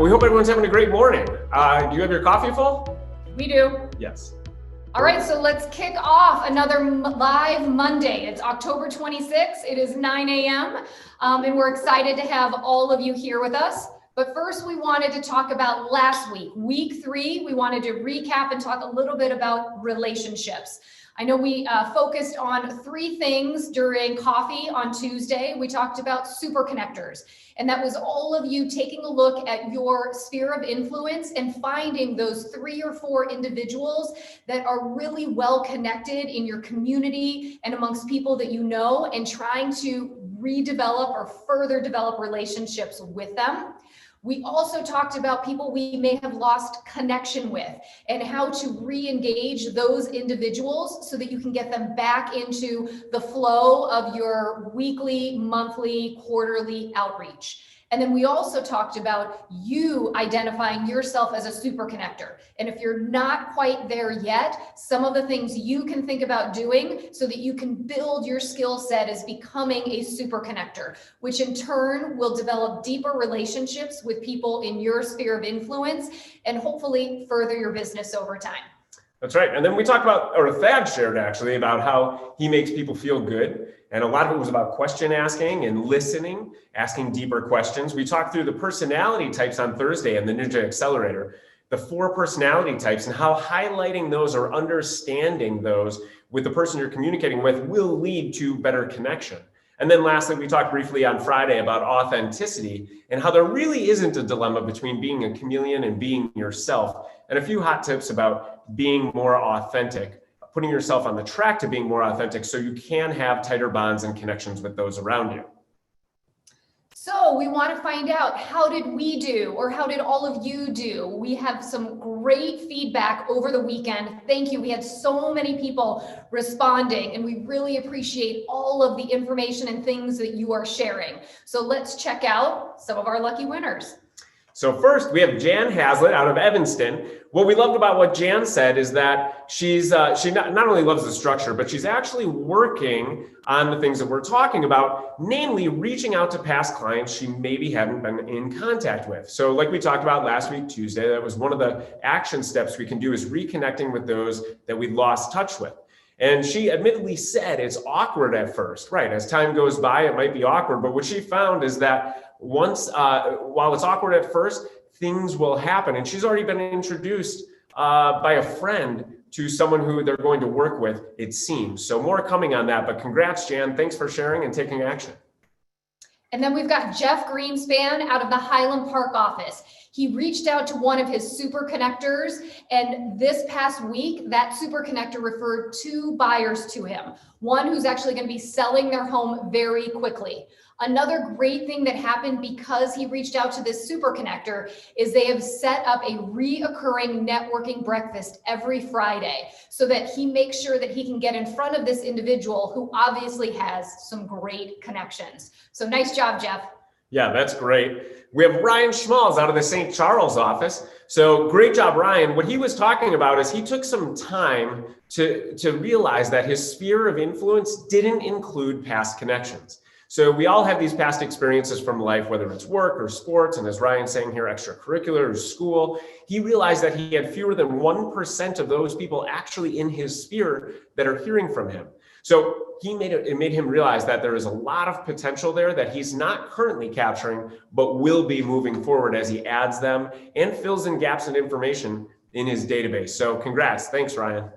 We hope everyone's having a great morning. Do you have your coffee full? We do. Yes. All right, so let's kick off another live Monday. It's October 26th. It is 9 a.m. And we're excited to have all of you here with us. But first, we wanted to talk about last week, week 3. We wanted to recap and talk a little bit about relationships. I know we focused on 3 things during coffee on Tuesday. We talked about super connectors, and that was all of you taking a look at your sphere of influence and finding those 3 or 4 individuals that are really well connected in your community and amongst people that you know, and trying to redevelop or further develop relationships with them. We also talked about people we may have lost connection with and how to re-engage those individuals so that you can get them back into the flow of your weekly, monthly, quarterly outreach. And then we also talked about you identifying yourself as a super connector. And if you're not quite there yet, some of the things you can think about doing so that you can build your skill set as becoming a super connector, which in turn will develop deeper relationships with people in your sphere of influence and hopefully further your business over time. That's right. And then we talked about, or Thad shared actually, about how he makes people feel good. And a lot of it was about question asking and listening, asking deeper questions. We talked through the personality types on Thursday in the Ninja Accelerator, the 4 personality types, and how highlighting those or understanding those with the person you're communicating with will lead to better connection. And then lastly, we talked briefly on Friday about authenticity and how there really isn't a dilemma between being a chameleon and being yourself, and a few hot tips about being more authentic, putting yourself on the track to being more authentic so you can have tighter bonds and connections with those around you. So we want to find out, how did we do, or how did all of you do? We have some great feedback over the weekend. Thank you. We had so many people responding, and we really appreciate all of the information and things that you are sharing. So let's check out some of our lucky winners. So first, we have Jan Hazlitt out of Evanston. What we loved about what Jan said is that she not only loves the structure, but she's actually working on the things that we're talking about, namely reaching out to past clients she maybe hadn't been in contact with. So like we talked about last week, Tuesday, that was one of the action steps we can do, is reconnecting with those that we lost touch with. And she admittedly said it's awkward at first, right? As time goes by, it might be awkward, but what she found is that once, while it's awkward at first, things will happen. And she's already been introduced by a friend to someone who they're going to work with, it seems. So more coming on that, but congrats, Jan. Thanks for sharing and taking action. And then we've got Jeff Greenspan out of the Highland Park office. He reached out to one of his super connectors, and this past week, that super connector referred 2 buyers to him. One who's actually going to be selling their home very quickly. Another great thing that happened because he reached out to this super connector is they have set up a reoccurring networking breakfast every Friday so that he makes sure that he can get in front of this individual who obviously has some great connections. So nice job, Jeff. Yeah, that's great. We have Ryan Schmalz out of the St. Charles office. So great job, Ryan. What he was talking about is he took some time to realize that his sphere of influence didn't include past connections. So we all have these past experiences from life, whether it's work or sports, and as Ryan's saying here, extracurricular or school. He realized that he had fewer than 1% of those people actually in his sphere that are hearing from him. So it made him realize that there is a lot of potential there that he's not currently capturing, but will be moving forward as he adds them and fills in gaps in information in his database. So congrats. Thanks, Ryan.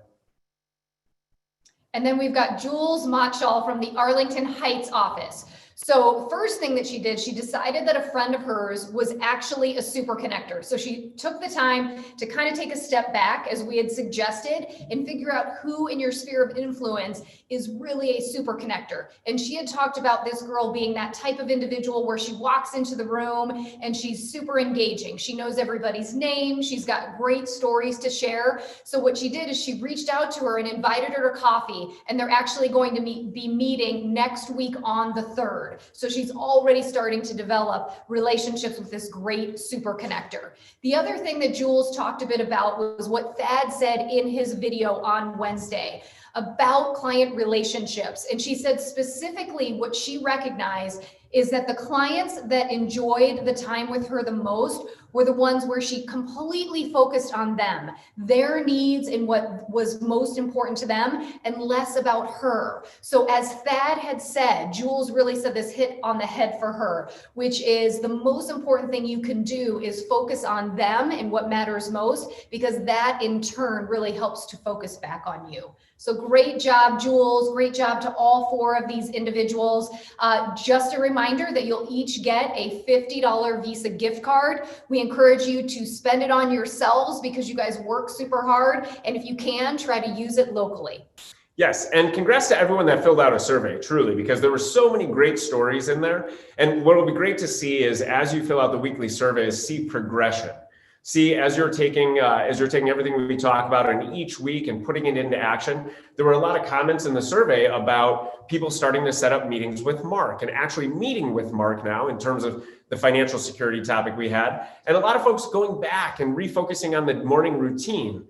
And then we've got Jules Motschall from the Arlington Heights office. So first thing that she did, she decided that a friend of hers was actually a super connector. So she took the time to kind of take a step back, as we had suggested, and figure out who in your sphere of influence is really a super connector. And she had talked about this girl being that type of individual where she walks into the room and she's super engaging. She knows everybody's name. She's got great stories to share. So what she did is she reached out to her and invited her to coffee, and they're actually going to be meeting next week on the 3rd. So she's already starting to develop relationships with this great super connector. The other thing that Jules talked a bit about was what Thad said in his video on Wednesday about client relationships. And she said specifically what she recognized is that the clients that enjoyed the time with her the most were the ones where she completely focused on them, their needs and what was most important to them, and less about her. So as Thad had said, Jules really said this hit on the head for her, which is the most important thing you can do is focus on them and what matters most, because that in turn really helps to focus back on you. So great job, Jules. Great job to all 4 of these individuals. Just a reminder that you'll each get a $50 Visa gift card. We encourage you to spend it on yourselves because you guys work super hard. And if you can, try to use it locally. Yes, and congrats to everyone that filled out a survey, truly, because there were so many great stories in there. And what will be great to see is as you fill out the weekly surveys, see progression. See, as you're taking everything we talk about in each week and putting it into action, there were a lot of comments in the survey about people starting to set up meetings with Mark and actually meeting with Mark now in terms of the financial security topic we had. And a lot of folks going back and refocusing on the morning routine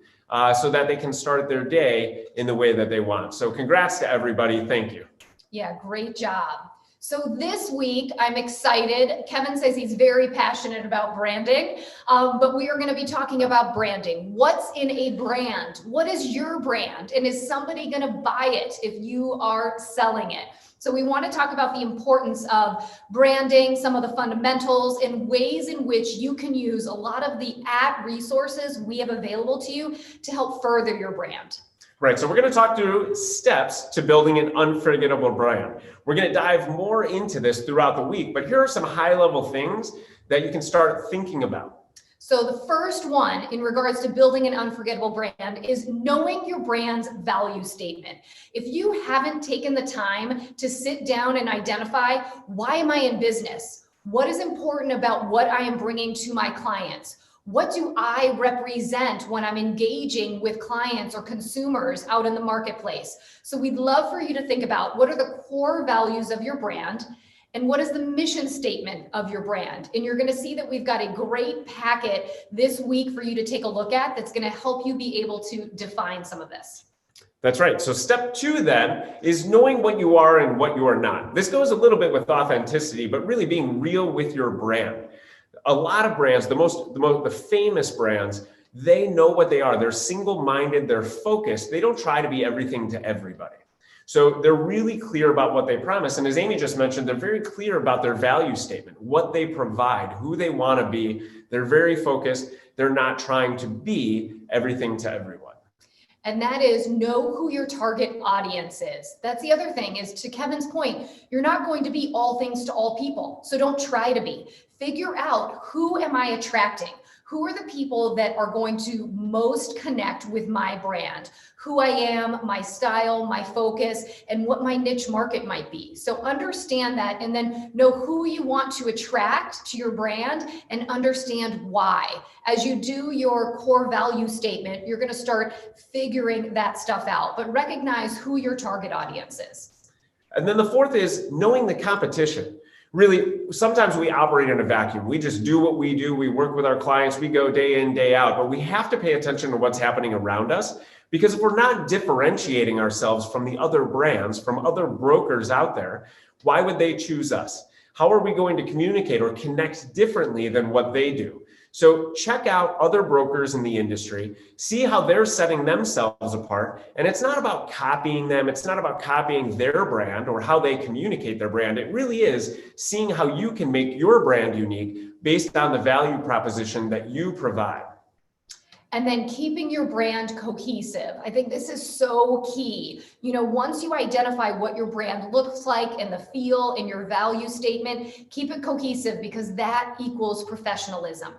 so that they can start their day in the way that they want. So congrats to everybody. Thank you. Yeah, great job. So this week, I'm excited. Kevin says he's very passionate about branding, but we are going to be talking about branding. What's in a brand? What is your brand? And is somebody going to buy it if you are selling it? So we want to talk about the importance of branding, some of the fundamentals, and ways in which you can use a lot of the resources we have available to you to help further your brand. Right, so we're going to talk through steps to building an unforgettable brand. We're going to dive more into this throughout the week, but here are some high-level things that you can start thinking about. So the first one in regards to building an unforgettable brand is knowing your brand's value statement. If you haven't taken the time to sit down and identify, why am I in business? What is important about what I am bringing to my clients? What do I represent when I'm engaging with clients or consumers out in the marketplace? So we'd love for you to think about what are the core values of your brand and what is the mission statement of your brand. And you're going to see that we've got a great packet this week for you to take a look at that's going to help you be able to define some of this. That's right. So step 2 then is knowing what you are and what you are not. This goes a little bit with authenticity, but really being real with your brand. A lot of brands, the famous brands, they know what they are. They're single-minded, they're focused. They don't try to be everything to everybody. So they're really clear about what they promise. And as Amy just mentioned, they're very clear about their value statement, what they provide, who they want to be. They're very focused. They're not trying to be everything to everyone. And that is know who your target audience is. That's the other thing is, to Kevin's point, you're not going to be all things to all people. So don't try to be. Figure out, who am I attracting? Who are the people that are going to most connect with my brand? Who I am, my style, my focus, and what my niche market might be. So understand that, and then know who you want to attract to your brand and understand why. As you do your core value statement, you're going to start figuring that stuff out, but recognize who your target audience is. And then the 4th is knowing the competition. Really, sometimes we operate in a vacuum. We just do what we do. We work with our clients. We go day in, day out, but we have to pay attention to what's happening around us, because if we're not differentiating ourselves from the other brands, from other brokers out there, why would they choose us? How are we going to communicate or connect differently than what they do? So check out other brokers in the industry, see how they're setting themselves apart. And it's not about copying them. It's not about copying their brand or how they communicate their brand. It really is seeing how you can make your brand unique based on the value proposition that you provide. And then keeping your brand cohesive. I think this is so key. You know, once you identify what your brand looks like and the feel and your value statement, keep it cohesive, because that equals professionalism.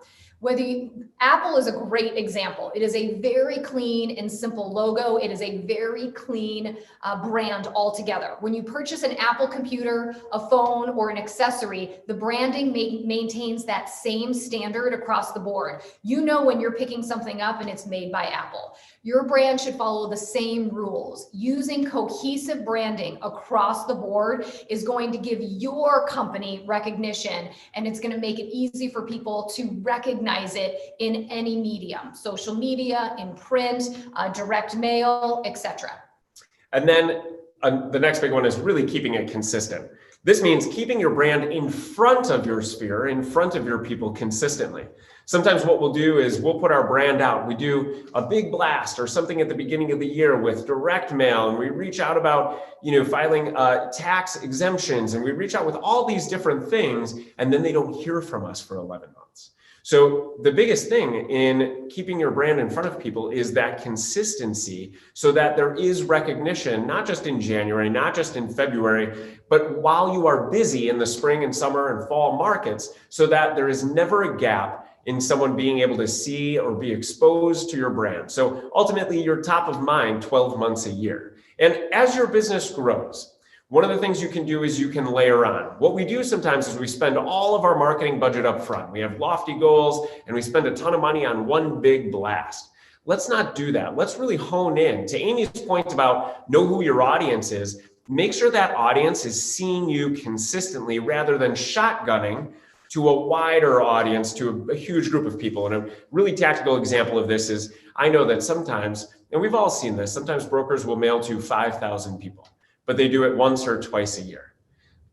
Apple is a great example. It is a very clean and simple logo. It is a very clean brand altogether. When you purchase an Apple computer, a phone, or an accessory, the branding maintains that same standard across the board. You know when you're picking something up and it's made by Apple. Your brand should follow the same rules. Using cohesive branding across the board is going to give your company recognition, and it's going to make it easy for people to recognize it in any medium, social media, in print, direct mail, etc. And then the next big one is really keeping it consistent. This means keeping your brand in front of your sphere, in front of your people consistently. Sometimes what we'll do is we'll put our brand out. We do a big blast or something at the beginning of the year with direct mail, and we reach out about, filing tax exemptions, and we reach out with all these different things, and then they don't hear from us for 11 months. So the biggest thing in keeping your brand in front of people is that consistency, so that there is recognition, not just in January, not just in February, but while you are busy in the spring and summer and fall markets, so that there is never a gap in someone being able to see or be exposed to your brand. So ultimately, you're top of mind 12 months a year. And as your business grows, one of the things you can do is you can layer on. What we do sometimes is we spend all of our marketing budget up front. We have lofty goals and we spend a ton of money on one big blast. Let's not do that. Let's really hone in. To Amy's point about know who your audience is, make sure that audience is seeing you consistently rather than shotgunning to a wider audience, to a huge group of people. And a really tactical example of this is, I know that sometimes, and we've all seen this, sometimes brokers will mail to 5,000 people, but they do it once or twice a year.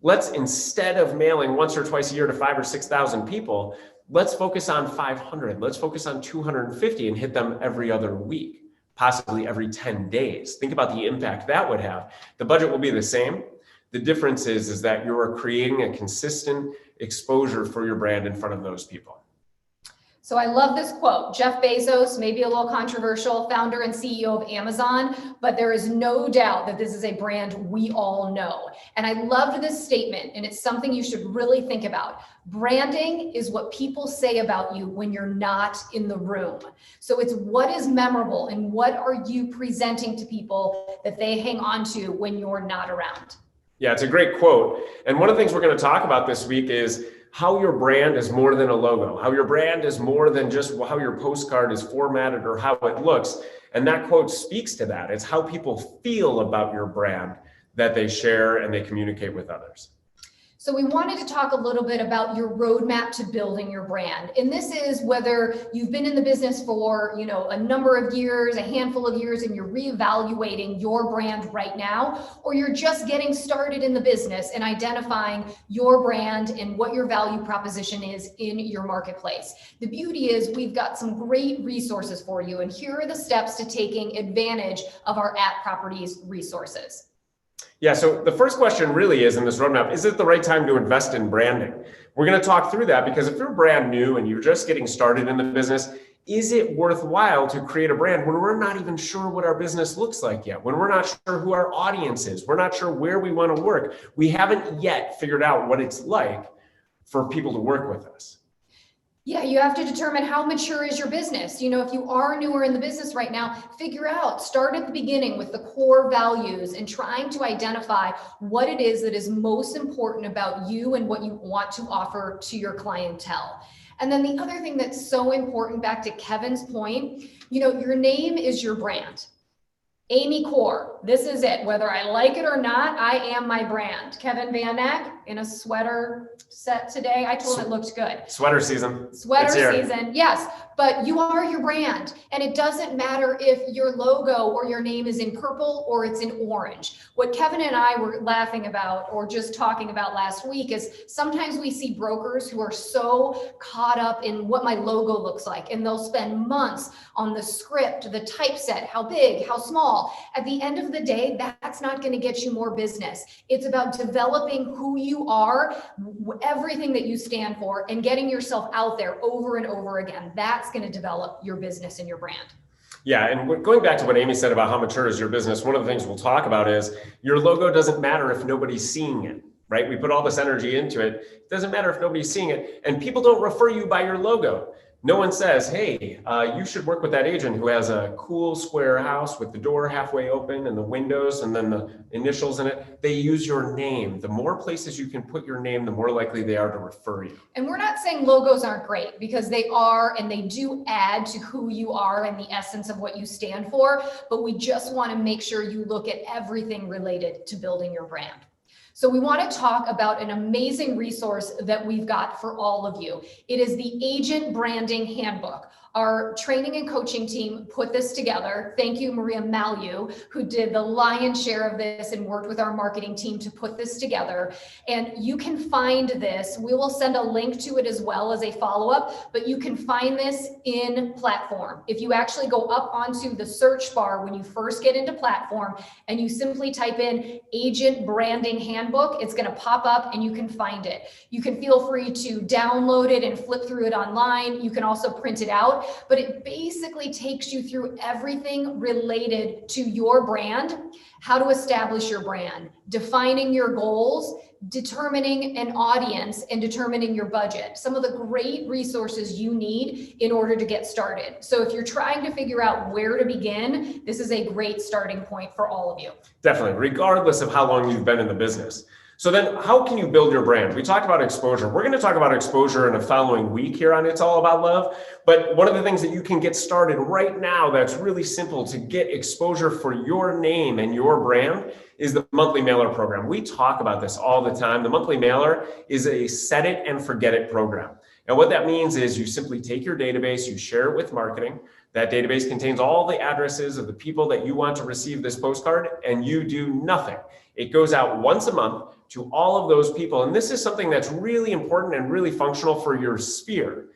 Let's, instead of mailing once or twice a year to 5,000 or 6,000 people, let's focus on 500. Let's focus on 250 and hit them every other week, possibly every 10 days. Think about the impact that would have. The budget will be the same. The difference is that you're creating a consistent exposure for your brand in front of those people. So I love this quote. Jeff Bezos, maybe a little controversial, founder and CEO of Amazon, but there is no doubt that this is a brand we all know. And I loved this statement, and it's something you should really think about. Branding is what people say about you when you're not in the room. So it's what is memorable and what are you presenting to people that they hang on to when you're not around. Yeah, it's a great quote. And one of the things we're going to talk about this week is how your brand is more than a logo, how your brand is more than just how your postcard is formatted or how it looks. And that quote speaks to that. It's how people feel about your brand that they share and they communicate with others. So we wanted to talk a little bit about your roadmap to building your brand. And this is whether you've been in the business for, a number of years, a handful of years, and you're reevaluating your brand right now, or you're just getting started in the business and identifying your brand and what your value proposition is in your marketplace. The beauty is we've got some great resources for you. And here are the steps to taking advantage of our @Properties resources. Yeah, so the first question really is in this roadmap, is it the right time to invest in branding? We're going to talk through that because if you're brand new and you're just getting started in the business, is it worthwhile to create a brand when we're not even sure what our business looks like yet, when we're not sure who our audience is, we're not sure where we want to work, we haven't yet figured out what it's like for people to work with us? Yeah, you have to determine how mature is your business. If you are newer in the business right now, figure out, start at the beginning with the core values and trying to identify what it is that is most important about you and what you want to offer to your clientele. And then the other thing that's so important, back to Kevin's point, your name is your brand. Amy Core, this is it. Whether I like it or not, I am my brand. Kevin Van Eck in a sweater set today. I told him it looked good. Sweater season. Sweater season, yes. But you are your brand. And it doesn't matter if your logo or your name is in purple or it's in orange. What Kevin and I were laughing about or just talking about last week is sometimes we see brokers who are so caught up in what my logo looks like. And they'll spend months on the script, the typeset, how big, how small. At the end of the day, that's not going to get you more business. It's about developing who you are, everything that you stand for, and getting yourself out there over and over again. That's going to develop your business and your brand. Yeah, and going back to what Amy said about how mature is your business, one of the things we'll talk about is your logo doesn't matter if nobody's seeing it, right? We put all this energy into it. It doesn't matter if nobody's seeing it. And people don't refer you by your logo. No one says, hey, you should work with that agent who has a cool square house with the door halfway open and the windows and then the initials in it. They use your name. The more places you can put your name, the more likely they are to refer you. And we're not saying logos aren't great, because they are, and they do add to who you are and the essence of what you stand for. But we just want to make sure you look at everything related to building your brand. So we want to talk about an amazing resource that we've got for all of you. It is the Agent Branding Handbook. Our training and coaching team put this together. Thank you, Maria Malu, who did the lion's share of this and worked with our marketing team to put this together. And you can find this. We will send a link to it as well as a follow-up, but you can find this in Platform. If you actually go up onto the search bar when you first get into Platform and you simply type in Agent Branding Handbook, it's going to pop up and you can find it. You can feel free to download it and flip through it online. You can also print it out. But it basically takes you through everything related to your brand, how to establish your brand, defining your goals, determining an audience, and determining your budget. Some of the great resources you need in order to get started. So if you're trying to figure out where to begin, this is a great starting point for all of you. Definitely, regardless of how long you've been in the business. So then how can you build your brand? We talked about exposure. We're going to talk about exposure in the following week here on It's All About Love. But one of the things that you can get started right now that's really simple to get exposure for your name and your brand is the monthly mailer program. We talk about this all the time. The monthly mailer is a set it and forget it program. And what that means is you simply take your database, you share it with marketing. That database contains all the addresses of the people that you want to receive this postcard, and you do nothing. It goes out once a month to all of those people. And this is something that's really important and really functional for your sphere.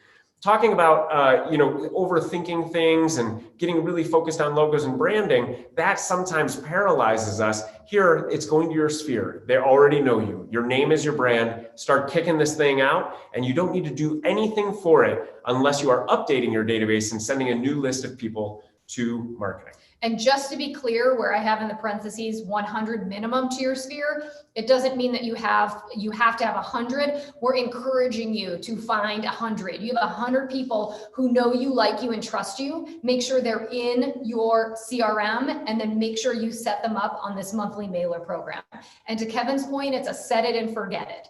Talking about, overthinking things and getting really focused on logos and branding, that sometimes paralyzes us. Here, it's going to your sphere. They already know you. Your name is your brand. Start kicking this thing out, and you don't need to do anything for it unless you are updating your database and sending a new list of people to marketing. And just to be clear, where I have in the parentheses 100 minimum to your sphere, it doesn't mean that you have to have 100. We're encouraging you to find 100. You have 100 people who know you, like you, and trust you. Make sure they're in your CRM, and then make sure you set them up on this monthly mailer program. And to Kevin's point, it's a set it and forget it.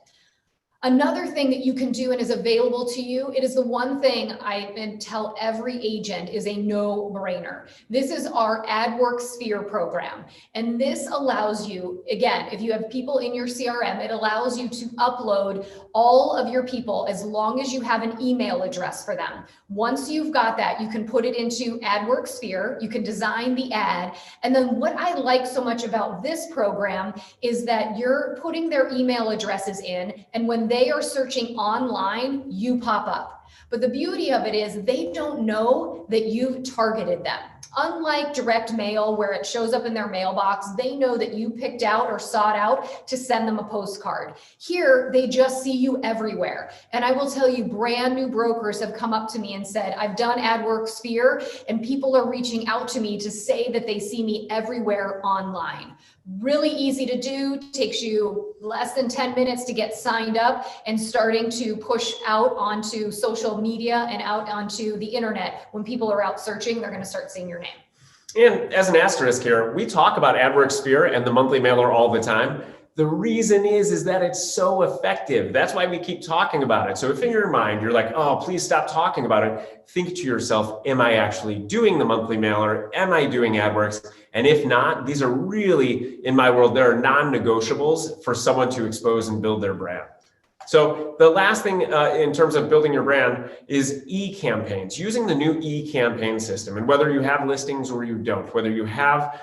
Another thing that you can do and is available to you, it is the one thing I tell every agent is a no-brainer. This is our Adworksphere program. And this allows you, again, if you have people in your CRM, it allows you to upload all of your people as long as you have an email address for them. Once you've got that, you can put it into Adworksphere, you can design the ad. And then what I like so much about this program is that you're putting their email addresses in, and when they are searching online, you pop up. But the beauty of it is they don't know that you've targeted them. Unlike direct mail, where it shows up in their mailbox, they know that you picked out or sought out to send them a postcard. Here, they just see you everywhere. And I will tell you, brand new brokers have come up to me and said, I've done Adworksphere, and people are reaching out to me to say that they see me everywhere online. Really easy to do, takes you less than 10 minutes to get signed up and starting to push out onto social media and out onto the internet. When people are out searching, they're going to start seeing your name. And as an asterisk here, we talk about Adworksphere and the monthly mailer all the time. The reason is that it's so effective. That's why we keep talking about it. So if in your mind, you're like, oh, please stop talking about it, think to yourself, am I actually doing the monthly mailer? Am I doing AdWorks? And if not, these are really, in my world, there are non-negotiables for someone to expose and build their brand. So the last thing in terms of building your brand is e-campaigns, using the new e-campaign system. And whether you have listings or you don't, whether you have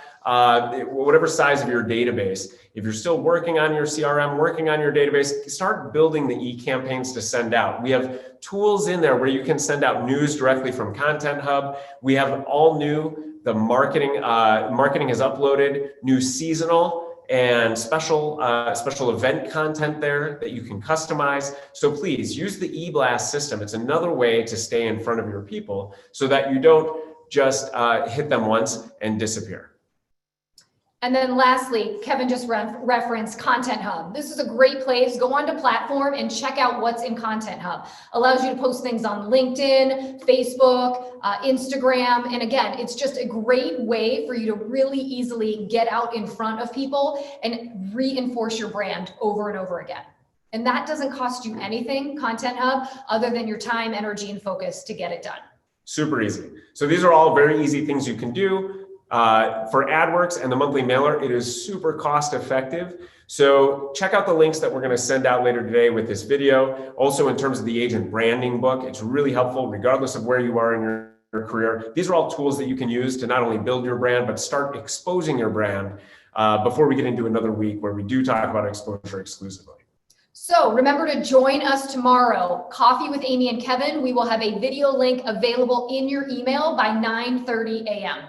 whatever size of your database, if you're still working on your CRM, working on your database, start building the e-campaigns to send out. We have tools in there where you can send out news directly from Content Hub. We have all new, the marketing has uploaded new seasonal and special event content there that you can customize. So please use the e-blast system. It's another way to stay in front of your people so that you don't just hit them once and disappear. And then lastly, Kevin just referenced Content Hub. This is a great place. Go onto Platform and check out what's in Content Hub. Allows you to post things on LinkedIn, Facebook, Instagram. And again, it's just a great way for you to really easily get out in front of people and reinforce your brand over and over again. And that doesn't cost you anything, Content Hub, other than your time, energy, and focus to get it done. Super easy. So these are all very easy things you can do. For AdWorks and the monthly mailer, it is super cost effective. So check out the links that we're going to send out later today with this video. Also, in terms of the agent branding book, it's really helpful regardless of where you are in your career. These are all tools that you can use to not only build your brand, but start exposing your brand before we get into another week where we do talk about exposure exclusively. So remember to join us tomorrow, Coffee with Amy and Kevin. We will have a video link available in your email by 9:30 a.m.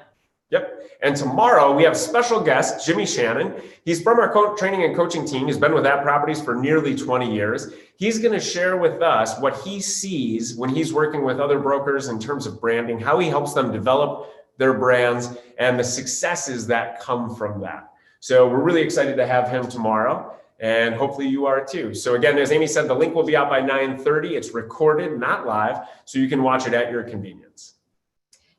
Yep. And tomorrow we have special guest, Jimmy Shannon. He's from our training and coaching team. He's been with App Properties for nearly 20 years. He's going to share with us what he sees when he's working with other brokers in terms of branding, how he helps them develop their brands and the successes that come from that. So we're really excited to have him tomorrow. And hopefully you are too. So again, as Amy said, the link will be out by 9:30. It's recorded, not live, so you can watch it at your convenience.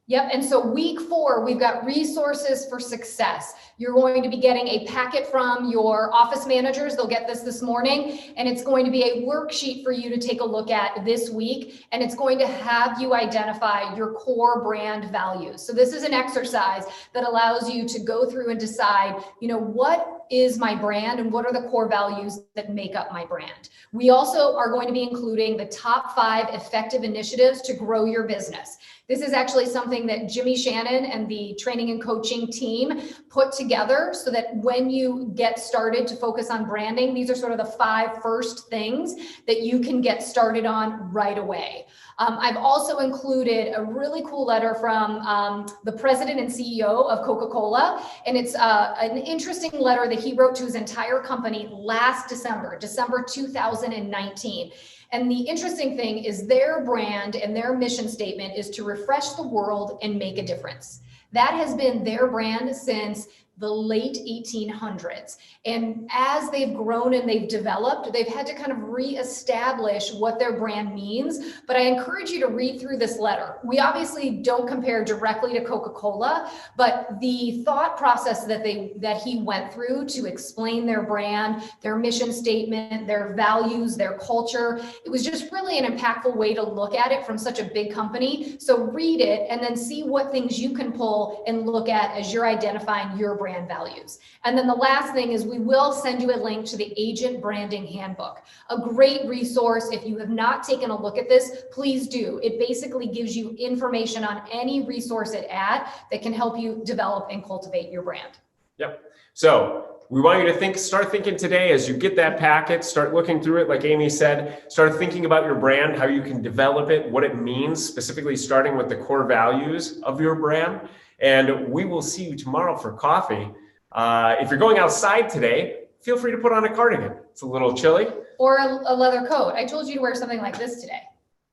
Yep, and so week 4, we've got resources for success. You're going to be getting a packet from your office managers. They'll get this morning, and it's going to be a worksheet for you to take a look at this week, and it's going to have you identify your core brand values. So this is an exercise that allows you to go through and decide, what is my brand and what are the core values that make up my brand. We also are going to be including the top 5 effective initiatives to grow your business. This is actually something that Jimmy Shannon and the training and coaching team put together so that when you get started to focus on branding, these are sort of the 5 first things that you can get started on right away. I've also included a really cool letter from the president and CEO of Coca-Cola, and it's an interesting letter that he wrote to his entire company last December 2019. And the interesting thing is their brand and their mission statement is to refresh the world and make a difference. That has been their brand since the late 1800s. And as they've grown and they've developed, they've had to kind of reestablish what their brand means. But I encourage you to read through this letter. We obviously don't compare directly to Coca-Cola, but the thought process that he went through to explain their brand, their mission statement, their values, their culture, it was just really an impactful way to look at it from such a big company. So read it and then see what things you can pull and look at as you're identifying your brand values. And then the last thing is we will send you a link to the Agent Branding Handbook, a great resource. If you have not taken a look at this, please do. It basically gives you information on any resource at that can help you develop and cultivate your brand. Yep. So we want you to start thinking today as you get that packet, start looking through it. Like Amy said, start thinking about your brand, how you can develop it, what it means, specifically starting with the core values of your brand. And we will see you tomorrow for coffee. If you're going outside today, feel free to put on a cardigan. It's a little chilly. Or a leather coat. I told you to wear something like this today.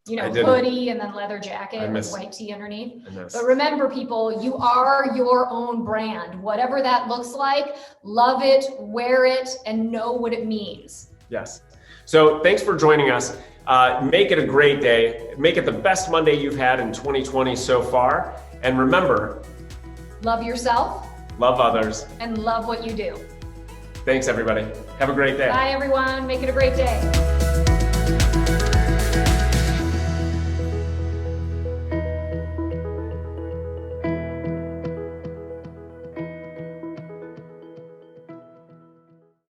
Hoodie and then leather jacket with white tee underneath. But remember, people, you are your own brand. Whatever that looks like, love it, wear it, and know what it means. Yes. So thanks for joining us. Make it a great day. Make it the best Monday you've had in 2020 so far. And remember, love yourself, love others, and love what you do. Thanks, everybody. Have a great day. Bye, everyone. Make it a great day.